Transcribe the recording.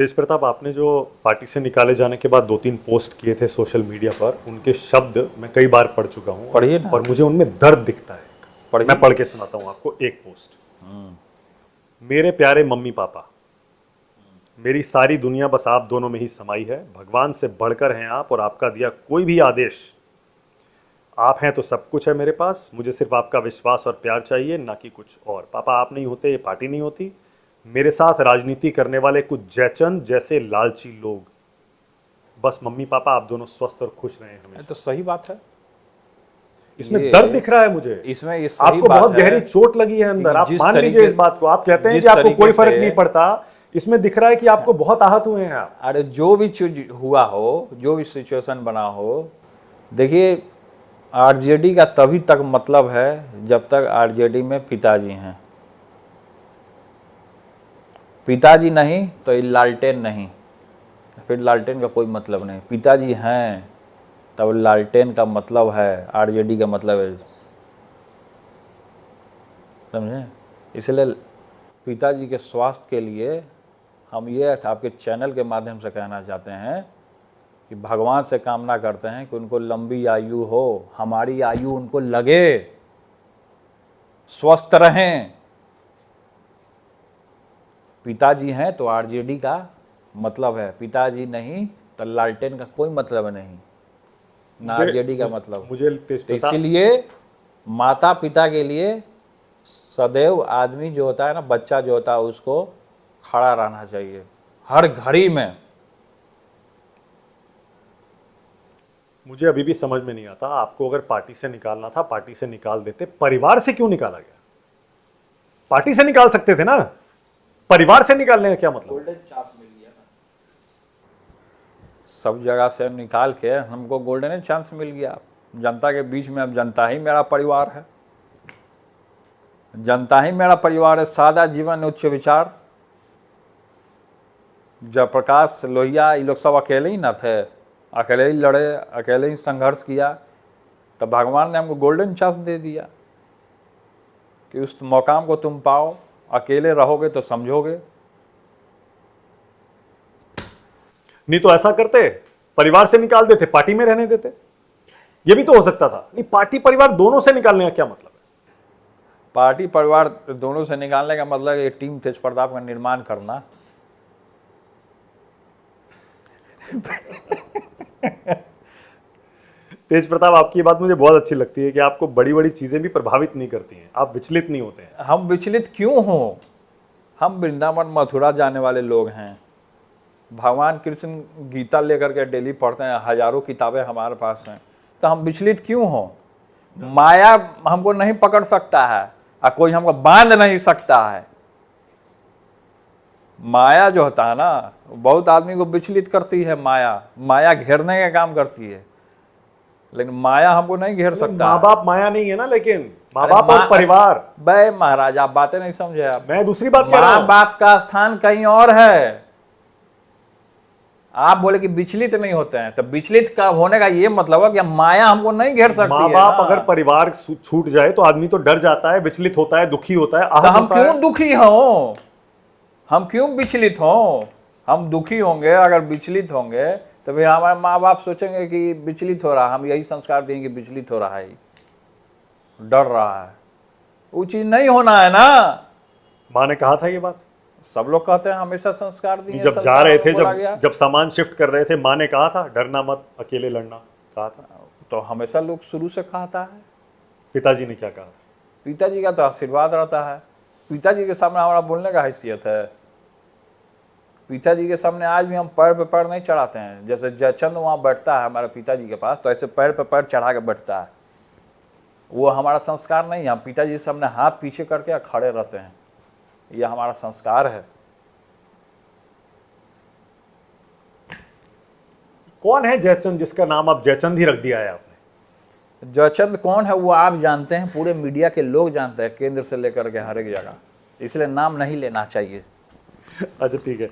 तेज प्रताप, आपने जो पार्टी से निकाले जाने के बाद 2-3 पोस्ट किए थे सोशल मीडिया पर, उनके शब्द मैं कई बार पढ़ चुका हूँ पढ़िए ना। और मुझे उनमें दर्द दिखता है। पढ़िए। मैं पढ़ के सुनाता हूँ आपको एक पोस्ट। मेरे प्यारे मम्मी पापा, मेरी सारी दुनिया बस आप दोनों में ही समाई है। भगवान से बढ़कर हैं आप और आपका दिया कोई भी आदेश। आप हैं तो सब कुछ है मेरे पास, मुझे सिर्फ आपका विश्वास और प्यार चाहिए, ना कि कुछ और। पापा आप नहीं होते ये पार्टी नहीं होती। मेरे साथ राजनीति करने वाले कुछ जयचंद जैसे लालची लोग। बस मम्मी पापा आप दोनों स्वस्थ और खुश रहें ये हमेशा। तो सही बात है। इसमें ये- दर्द दिख रहा है मुझे। इसमें ये सही आपको बात बहुत है गहरी चोट लगी है अंदर, कि आप जिस मान लीजिए तरीके- इस बात को। आप कहते हैं जिस कि आपको कोई तरीके फर्क से- नहीं पड़ता, इसमें दिख रहा है कि आपको बहुत आहत हुए हैं आप। अरे जो भी चीज हुआ हो, जो भी सिचुएशन बना हो, देखिए आरजेडी का तभी तक मतलब है जब तक आरजेडी में पिताजी हैं। पिताजी नहीं तो ये लालटेन नहीं, फिर लालटेन का कोई मतलब नहीं। पिताजी हैं तब लालटेन का मतलब है, आरजेडी का मतलब है, समझे। इसलिए पिताजी के स्वास्थ्य के लिए हम ये आपके चैनल के माध्यम से कहना चाहते हैं कि भगवान से कामना करते हैं कि उनको लंबी आयु हो, हमारी आयु उनको लगे, स्वस्थ रहें। पिताजी हैं तो आरजेडी का मतलब है, पिताजी नहीं तो लालटेन का कोई मतलब नहीं, ना आरजेडी का मतलब। मुझे तेज तो प्रताप, इसीलिए माता पिता के लिए सदैव आदमी जो होता है ना, बच्चा जो होता है, उसको खड़ा रहना चाहिए हर घड़ी में। मुझे अभी भी समझ में नहीं आता, आपको अगर पार्टी से निकालना था पार्टी से निकाल देते, परिवार से क्यों निकाला गया? पार्टी से निकाल सकते थे ना, परिवार से निकालने का क्या मतलब? गोल्डन चांस मिल गया ना, सब जगह से निकाल के हमको गोल्डन चांस मिल गया। जनता के बीच में अब जनता ही मेरा परिवार है, जनता ही मेरा परिवार है। सादा जीवन उच्च विचार। जयप्रकाश लोहिया ये लोग सब अकेले ही ना थे, अकेले ही लड़े, अकेले ही संघर्ष किया, तब भगवान ने हमको गोल्डन चांस दे दिया कि उस मौकाम को तुम पाओ। अकेले रहोगे तो समझोगे। नहीं तो ऐसा करते, परिवार से निकाल देते, पार्टी में रहने देते, ये भी तो हो सकता था। नहीं, पार्टी परिवार दोनों से निकालने का क्या मतलब है? पार्टी परिवार दोनों से निकालने का मतलब है टीम तेज प्रताप का निर्माण करना। तेज प्रताप, आपकी ये बात मुझे बहुत अच्छी लगती है कि आपको बड़ी बड़ी चीजें भी प्रभावित नहीं करती हैं, आप विचलित नहीं होते हैं। हम विचलित क्यों हों? हम वृंदावन मथुरा जाने वाले लोग हैं। भगवान कृष्ण गीता लेकर के डेली पढ़ते हैं, हजारों किताबें हमारे पास हैं, तो हम विचलित क्यों हों? माया हमको नहीं पकड़ सकता है और कोई हमको बांध नहीं सकता है। माया जो होता है ना, बहुत आदमी को विचलित करती है। माया माया घेरने का काम करती है, लेकिन माया हमको नहीं घेर सकता। माँ बाप माया नहीं है ना, लेकिन माँ अरे बाप और परिवार। बे महाराज, आप बातें नहीं समझे। आप मैं दूसरी बात कह रहा माँ हूं। बाप का स्थान कहीं और है। आप बोले कि विचलित नहीं होते हैं, तो विचलित का होने का ये मतलब है कि माया हमको नहीं घेर सकती माँ है बाप ना। अगर परिवार छूट जाए तो आदमी तो डर जाता है, विचलित होता है, दुखी होता है, तो आहत हम होता क्यों है। दुखी हों? हम क्यों विचलित हों? हम दुखी होंगे, अगर विचलित होंगे तो फिर हमारे माँ बाप सोचेंगे कि विचलित हो रहा है, हम यही संस्कार देंगे कि विचलित हो रहा है, डर रहा है। वो चीज नहीं होना है ना। माँ ने कहा था ये बात? सब लोग कहते हैं हमेशा संस्कार दिए, जब जा संस्कार रहे में थे, बोला गया। जब सामान शिफ्ट कर रहे थे, माँ ने कहा था डरना मत, अकेले लड़ना, कहा था? तो हमेशा लोग शुरू से कहता है। पिताजी ने क्या कहा था? पिताजी का तो आशीर्वाद रहता है। पिताजी के सामने हमारा बोलने का हैसियत है। पिताजी के सामने आज भी हम पैर पे पैर नहीं चढ़ाते हैं। जैसे जयचंद वहाँ बैठता है हमारे पिताजी के पास, तो ऐसे पैर पे पैर चढ़ा के बैठता है। वो हमारा संस्कार नहीं है। हम पिताजी के सामने हाथ पीछे करके खड़े रहते हैं, ये हमारा संस्कार है। कौन है जयचंद, जिसका नाम आप जयचंद ही रख दिया है आपने? जयचंद कौन है वो आप जानते हैं, पूरे मीडिया के लोग जानते हैं, केंद्र से लेकर के हर एक जगह। इसलिए नाम नहीं लेना चाहिए। अच्छा ठीक है।